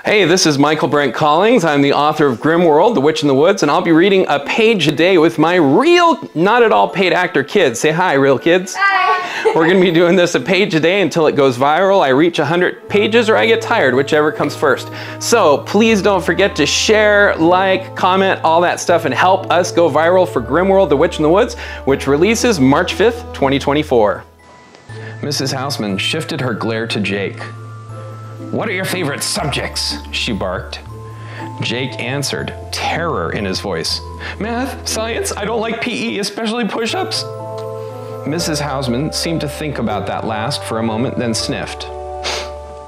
Hey, this is Michael Brent Collings. I'm the author of Grimmworld, The Witch in the Woods, and I'll be reading a page a day with my real, not at all paid actor kids. Say hi, real kids. Hi. We're going to be doing this a page a day until it goes viral. I reach 100 pages or I get tired, whichever comes first. So please don't forget to share, like, comment, all that stuff, and help us go viral for Grimmworld, The Witch in the Woods, which releases March 5th, 2024. Mrs. Houseman shifted her glare to Jake. "What are your favorite subjects?" she barked. Jake answered, terror in his voice. "Math, science, I don't like PE, especially push-ups." Mrs. Houseman seemed to think about that last for a moment, then sniffed.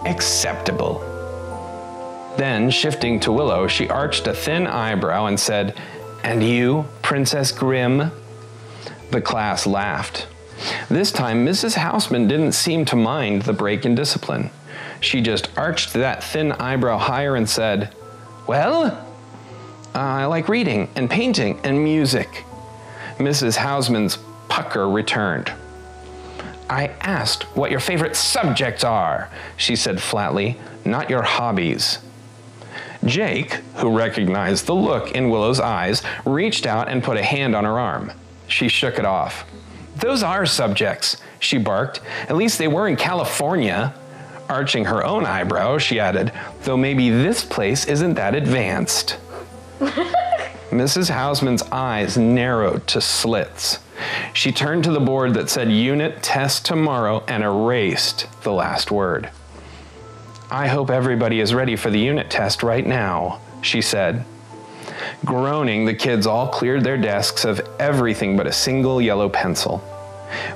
"Acceptable." Then, shifting to Willow, she arched a thin eyebrow and said, "And you, Princess Grimm?" The class laughed. This time, Mrs. Houseman didn't seem to mind the break in discipline. She just arched that thin eyebrow higher and said, "Well, I like reading and painting and music." Mrs. Houseman's pucker returned. "I asked what your favorite subjects are," she said flatly, "not your hobbies." Jake, who recognized the look in Willow's eyes, reached out and put a hand on her arm. She shook it off. "Those are subjects," she barked. "At least they were in California." Arching her own eyebrow, she added, "Though maybe this place isn't that advanced." Mrs. Houseman's eyes narrowed to slits. She turned to the board that said unit test tomorrow and erased the last word. "I hope everybody is ready for the unit test right now," she said. Groaning, the kids all cleared their desks of everything but a single yellow pencil.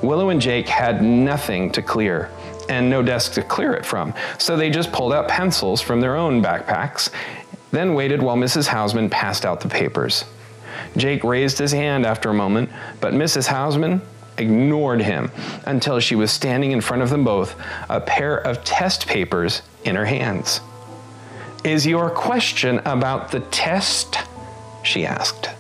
Willow and Jake had nothing to clear, and no desk to clear it from, so they just pulled out pencils from their own backpacks, then waited while Mrs. Houseman passed out the papers. Jake raised his hand after a moment, but Mrs. Houseman ignored him until she was standing in front of them both, a pair of test papers in her hands. "Is your question about the test?" she asked.